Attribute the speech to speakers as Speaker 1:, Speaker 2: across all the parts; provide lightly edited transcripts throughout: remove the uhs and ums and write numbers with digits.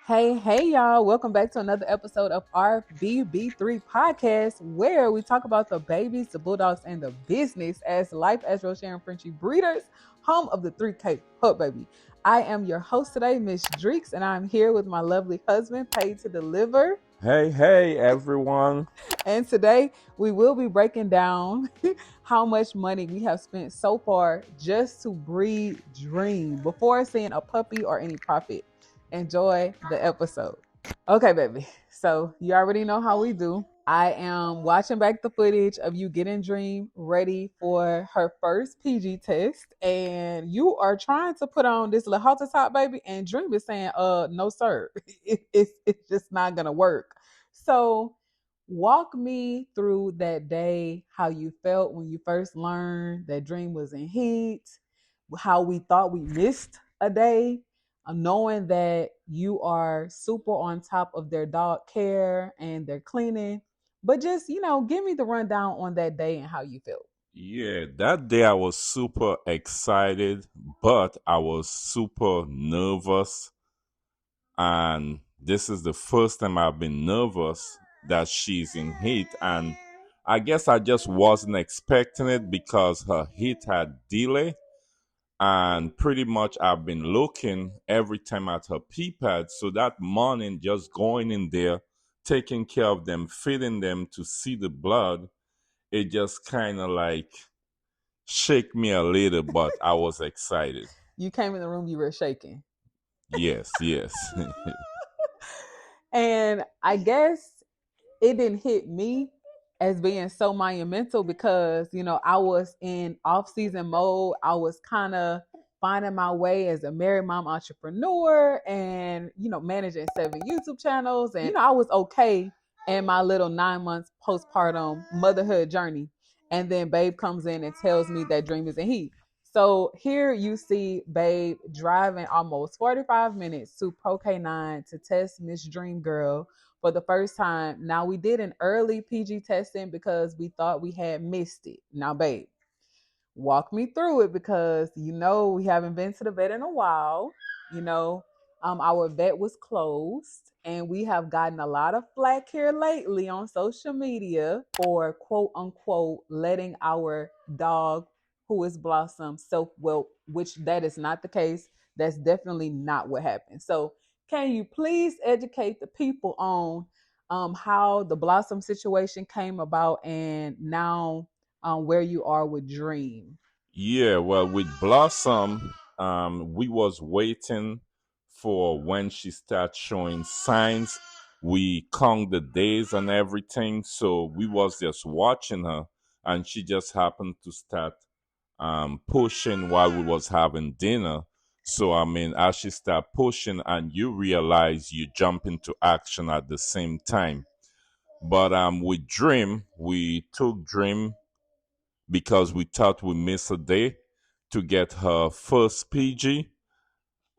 Speaker 1: Hey, y'all. Welcome back to another episode of RFB B3 Podcast, where we talk about the babies, the Bulldogs, and the business as life as Rosharon Frenchie Breeders, home of the 3K Pup Baby. I am your host today, Miss Dreeks, and I'm here with my lovely husband, Paid to Deliver.
Speaker 2: Hey, everyone.
Speaker 1: And today we will be breaking down how much money we have spent so far just to breed Dream before seeing a puppy or any profit. Enjoy the episode. Okay, baby. So you already know how we do. I am watching back the footage of you getting Dream ready for her first PG test. And you are trying to put on this little halter top, baby. And Dream is saying, no, sir. It's just not gonna work. So walk me through that day, how you felt when you first learned that Dream was in heat, how we thought we missed a day, knowing that you are super on top of their dog care and their cleaning. But just, give me the rundown on that day and how you felt.
Speaker 2: Yeah, that day I was super excited, but I was super nervous. And this is the first time I've been nervous that she's in heat. And I guess I just wasn't expecting it because her heat had delay. And pretty much I've been looking every time at her pee pad. So that morning, just going in there, taking care of them, feeding them to see the blood, it just kind of like shake me a little, but I was excited.
Speaker 1: You came in the room, you were shaking.
Speaker 2: Yes.
Speaker 1: And I guess it didn't hit me as being so monumental because, I was in off-season mode. I was kind of finding my way as a married mom entrepreneur and, managing 7 YouTube channels. And, I was okay in my little 9 months postpartum motherhood journey. And then Babe comes in and tells me that Dream is in heat. So here you see Babe driving almost 45 minutes to Pro K9 to test Miss Dream Girl for the first time. Now, we did an early PG testing because we thought we had missed it. Now, Babe, walk me through it because, we haven't been to the vet in a while. Our vet was closed and we have gotten a lot of flack here lately on social media for quote unquote letting our dog, who is Blossom, self-whelp, which that is not the case. That's definitely not what happened. So can you please educate the people on how the Blossom situation came about and now where you are with Dream?
Speaker 2: Yeah, well, with Blossom, we was waiting for when she starts showing signs. We count the days and everything, so we was just watching her, and she just happened to start pushing while we was having dinner. So I mean, as she start pushing, and you realize you jump into action at the same time. But with Dream, we took Dream because we thought we missed a day to get her first PG.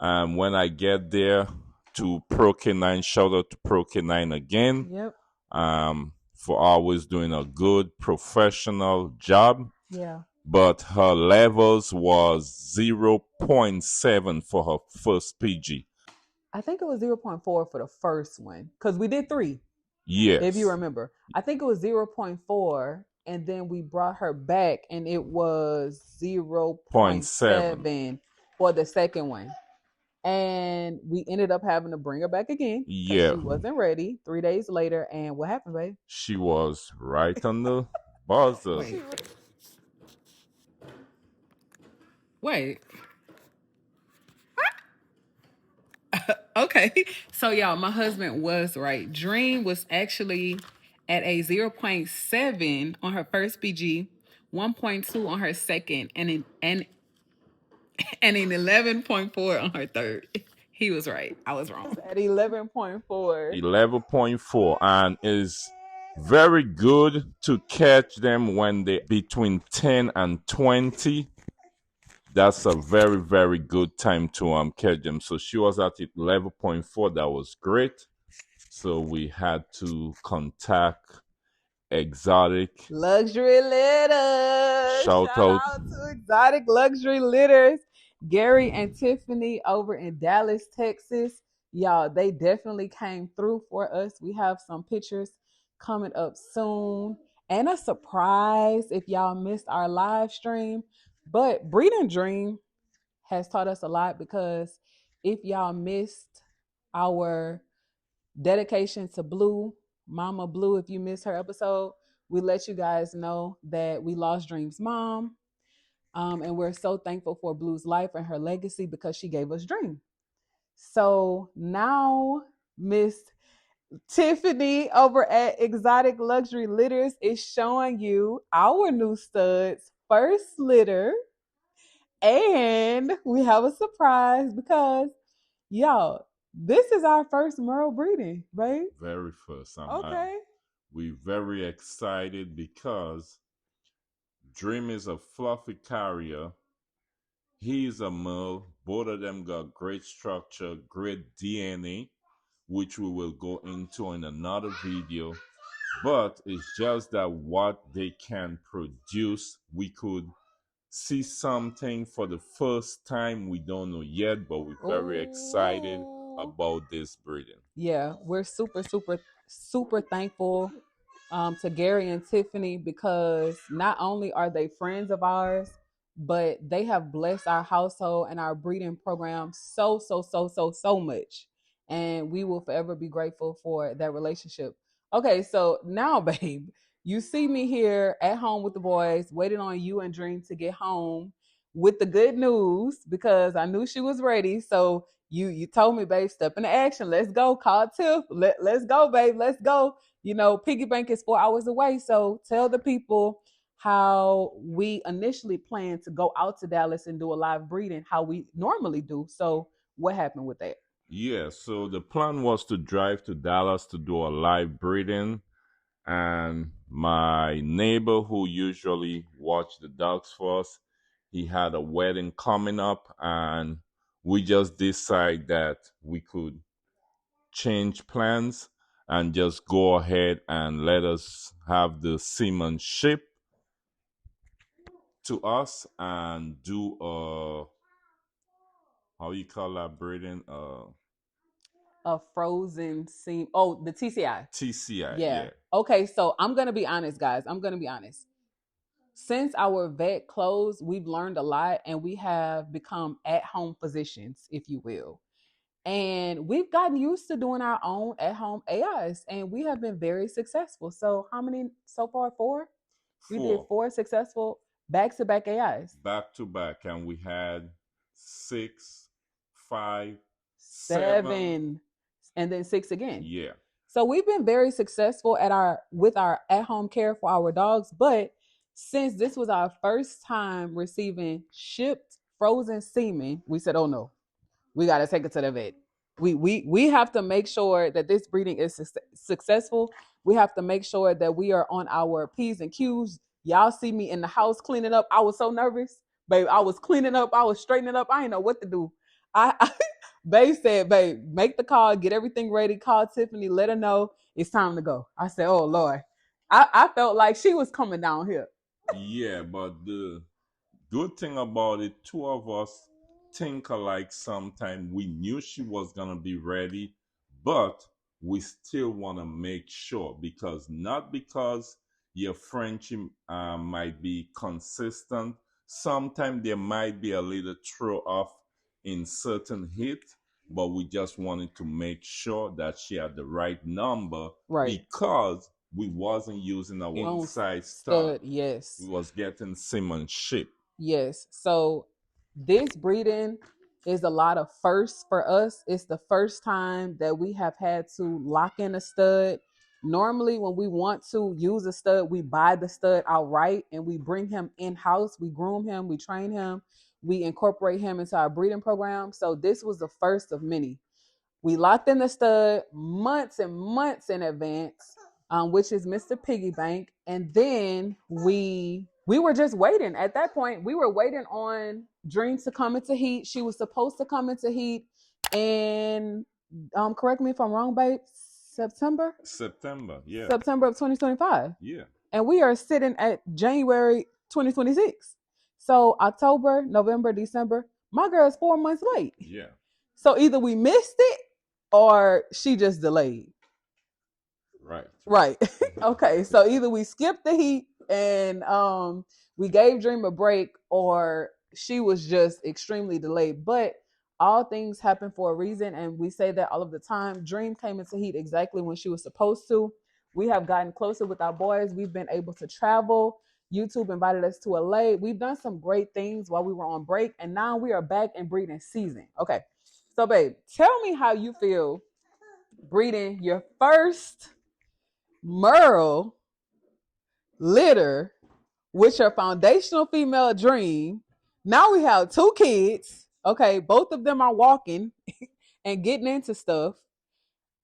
Speaker 2: And when I get there to Pro K9, shout out to Pro K9 again.
Speaker 1: Yep.
Speaker 2: For always doing a good professional job.
Speaker 1: Yeah.
Speaker 2: But her levels was 0.7 for her first PG.
Speaker 1: I think it was 0.4 for the first one because we did 3.
Speaker 2: Yes.
Speaker 1: If you remember, I think it was 0.4, and then we brought her back, and it was 0.7 for the second one. And we ended up having to bring her back again.
Speaker 2: Yeah.
Speaker 1: She wasn't ready 3 days later. And what happened, babe?
Speaker 2: She was right on the buzzer.
Speaker 1: Wait. Okay. So, y'all, my husband was right. Dream was actually at a 0.7 on her first PG, 1.2 on her second, and an 11.4 on her third. He was right. I was wrong. At 11.4.
Speaker 2: 11.4, and is very good to catch them when they between 10 and 20. That's a very, very good time to catch them. So she was at 11.4. That was great. So we had to contact Exotic
Speaker 1: Luxury Litters.
Speaker 2: Shout out
Speaker 1: to Exotic Luxury Litters. Gary and Tiffany over in Dallas, Texas. Y'all, they definitely came through for us. We have some pictures coming up soon and a surprise if y'all missed our live stream. But Breeding Dream has taught us a lot because if y'all missed our dedication to Blue, Mama Blue, if you missed her episode, we let you guys know that we lost Dream's mom. And we're so thankful for Blue's life and her legacy because she gave us Dream. So now Miss Tiffany over at Exotic Luxury Litters is showing you our new studs first litter. And we have a surprise because, y'all, this is our first Merle breeding, right?
Speaker 2: Very first.
Speaker 1: Okay.
Speaker 2: We're very excited because Dream is a fluffy carrier. He's a Merle. Both of them got great structure, great DNA, which we will go into in another video. But it's just that what they can produce, we could see something for the first time. We don't know yet, but we're very excited about this breeding.
Speaker 1: Yeah, we're super thankful to Gary and Tiffany because not only are they friends of ours, but they have blessed our household and our breeding program so much. And we will forever be grateful for that relationship. Okay, so now, babe, you see me here at home with the boys, waiting on you and Dream to get home with the good news because I knew she was ready. So you told me, babe, step into action. Let's go. Call Tiff. Let's go, babe. Let's go. You know, Piggy Bank is 4 hours away. So tell the people how we initially planned to go out to Dallas and do a live breeding, how we normally do. So what happened with that?
Speaker 2: Yeah, so the plan was to drive to Dallas to do a live breeding. And my neighbor who usually watched the dogs for us, he had a wedding coming up, and we just decided that we could change plans and just go ahead and let us have the semen shipped to us and do how you call that breeding?
Speaker 1: A frozen seam. Oh, the TCI.
Speaker 2: TCI,
Speaker 1: Yeah.
Speaker 2: yeah.
Speaker 1: Okay, so I'm gonna be honest, guys. I'm gonna be honest. Since our vet closed, we've learned a lot and we have become at-home physicians, if you will. And we've gotten used to doing our own at-home AIs, and we have been very successful. So how many so far? 4? We did 4 successful back-to-back AIs.
Speaker 2: Back to back, and we had 6, 5,
Speaker 1: 7, and then 6 again.
Speaker 2: Yeah.
Speaker 1: So we've been very successful with our at-home care for our dogs, but since this was our first time receiving shipped frozen semen, we said, "Oh no, we got to take it to the vet. We have to make sure that this breeding is successful. We have to make sure that we are on our P's and Q's. Y'all see me in the house cleaning up. I was so nervous, babe. I was cleaning up. I was straightening up. I didn't know what to do. Babe said, babe, make the call, get everything ready. Call Tiffany, let her know it's time to go. I said, oh Lord, I felt like she was coming down here.
Speaker 2: Yeah, but the good thing about it, 2 of us think alike sometimes. We knew she was going to be ready, but we still want to make sure not because your Frenchie might be consistent. Sometimes there might be a little throw off in certain hit, but we just wanted to make sure that she had the right number,
Speaker 1: right?
Speaker 2: Because we wasn't using our inside stud.
Speaker 1: Yes,
Speaker 2: we was getting semen shipped.
Speaker 1: Yes. So this breeding is a lot of firsts for us. It's the first time that we have had to lock in a stud. Normally, when we want to use a stud, we buy the stud outright and we bring him in-house. We groom him, we train him, we incorporate him into our breeding program. So this was the first of many. We locked in the stud months and months in advance, which is Mr. Piggy Bank. And then we were just waiting. At that point, we were waiting on Dream to come into heat. She was supposed to come into heat and correct me if I'm wrong, babe, September,
Speaker 2: yeah.
Speaker 1: September of 2025.
Speaker 2: Yeah.
Speaker 1: And we are sitting at January 2026. So October, November, December, my girl's 4 months late.
Speaker 2: Yeah.
Speaker 1: So either we missed it or she just delayed. Right. Okay. So either we skipped the heat and we gave Dream a break, or she was just extremely delayed. But all things happen for a reason, and we say that all of the time. Dream came into heat exactly when she was supposed to. We have gotten closer with our boys. We've been able to travel. YouTube invited us to LA. We've done some great things while we were on break, and now we are back in breeding season. Okay. So, babe, tell me how you feel breeding your first Merle litter with your foundational female Dream. Now we have 2 kids. Okay, both of them are walking and getting into stuff.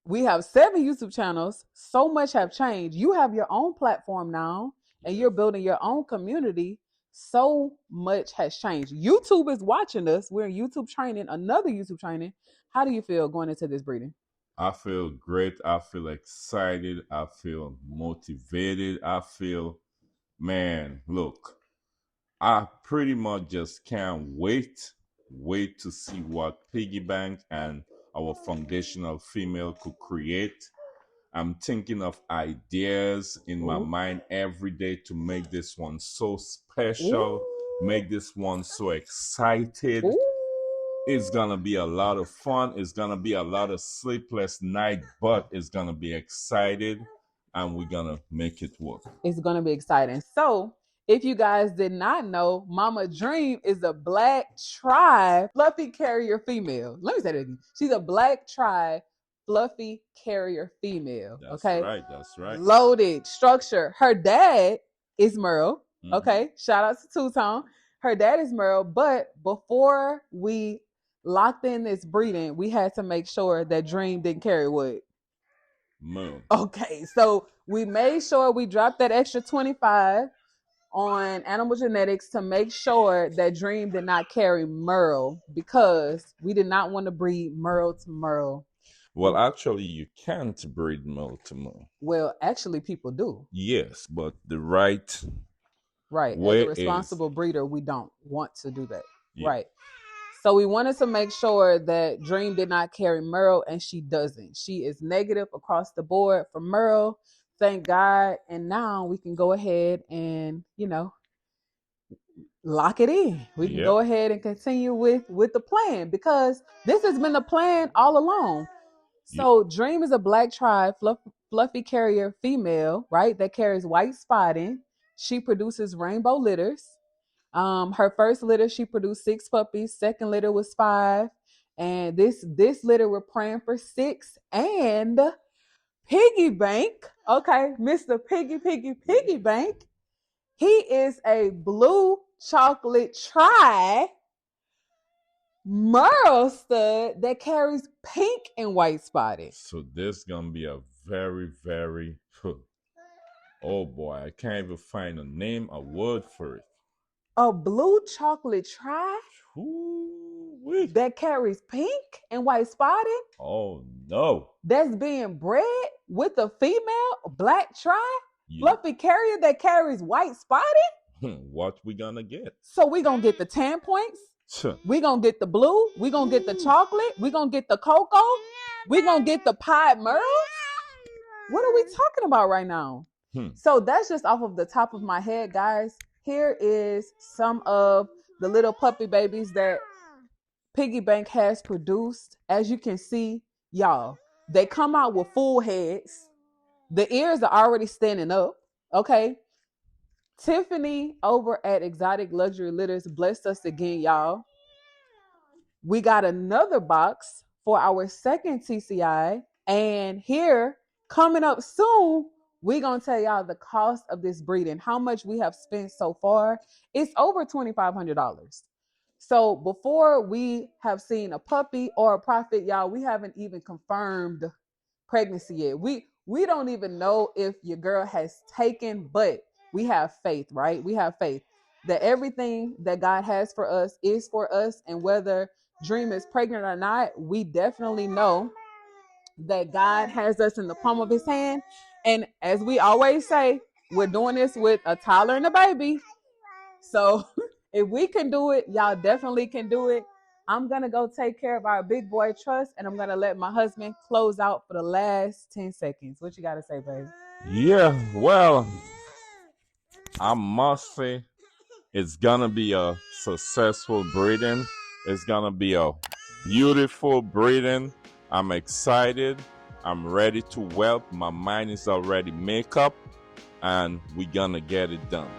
Speaker 1: We have 7 YouTube channels. So much have changed. You have your own platform now, and you're building your own community. So much has changed. YouTube is watching us. We're in YouTube training, another YouTube training. How do you feel going into this breeding?
Speaker 2: I feel great. I feel excited. I feel motivated. I feel, man, look, I pretty much just can't wait to see what Piggy Bank and our foundational female could create. I'm thinking of ideas in my mind every day to make this one so special, make this one so excited. It's gonna be a lot of fun. It's gonna be a lot of sleepless night, but it's gonna be excited, and we're gonna make it work.
Speaker 1: It's gonna be exciting. So, if you guys did not know, Mama Dream is a black tri fluffy carrier female. Let me say that again. She's a black tri fluffy carrier female.
Speaker 2: That's
Speaker 1: okay,
Speaker 2: right. That's right.
Speaker 1: Loaded structure. Her dad is Merle. Okay, shout out to Two-Tone. Her dad is Merle, but before we locked in this breeding, we had to make sure that Dream didn't carry what?
Speaker 2: Merle.
Speaker 1: Okay, so we made sure we dropped that extra 25 on animal genetics to make sure that Dream did not carry Merle, because we did not want to breed Merle to Merle.
Speaker 2: Well, actually, you can't breed Merle to Merle.
Speaker 1: Well, actually, people do.
Speaker 2: Yes, but the right
Speaker 1: As a responsible breeder, we don't want to do that. Yeah. Right. So we wanted to make sure that Dream did not carry Merle, and she doesn't. She is negative across the board for Merle. Thank God. And now we can go ahead and, lock it in. We can go ahead and continue with the plan, because this has been the plan all along. So Dream is a black tri fluffy carrier female, right? That carries white spotting. She produces rainbow litters. Her first litter, she produced 6 puppies. Second litter was 5. And this litter, we're praying for 6. And Piggy Bank, okay, Mr. Piggy Bank, he is a blue chocolate tri Merle stud that carries pink and white spotting.
Speaker 2: So this gonna be a very, very, oh boy, I can't even find a name, a word for it.
Speaker 1: A blue chocolate tri that carries pink and white spotting.
Speaker 2: Oh no.
Speaker 1: That's being bred with a female black tri fluffy carrier that carries white spotting.
Speaker 2: What we gonna get?
Speaker 1: So we gonna get the 10 points. We gonna get the blue. We gonna get the chocolate. We gonna get the cocoa. We gonna get the pied Merles. What are we talking about right now? So that's just off of the top of my head, guys. Here is some of the little puppy babies that Piggy Bank has produced. As you can see, y'all, they come out with full heads. The ears are already standing up. Okay. Tiffany over at Exotic Luxury Litters blessed us again, y'all. We got another box for our second TCI. And here, coming up soon, we're going to tell y'all the cost of this breeding, how much we have spent so far. It's over $2,500. So before we have seen a puppy or a profit, y'all, we haven't even confirmed pregnancy yet. We don't even know if your girl has taken, but we have faith, right? We have faith that everything that God has for us is for us. And whether Dream is pregnant or not, we definitely know that God has us in the palm of his hand. And as we always say, we're doing this with a toddler and a baby. So if we can do it, y'all definitely can do it. I'm going to go take care of our big boy trust, and I'm going to let my husband close out for the last 10 seconds. What you got to say, baby?
Speaker 2: Yeah, well, I must say it's going to be a successful breeding. It's going to be a beautiful breeding. I'm excited. I'm ready to whelp. My mind is already made up, and we're going to get it done.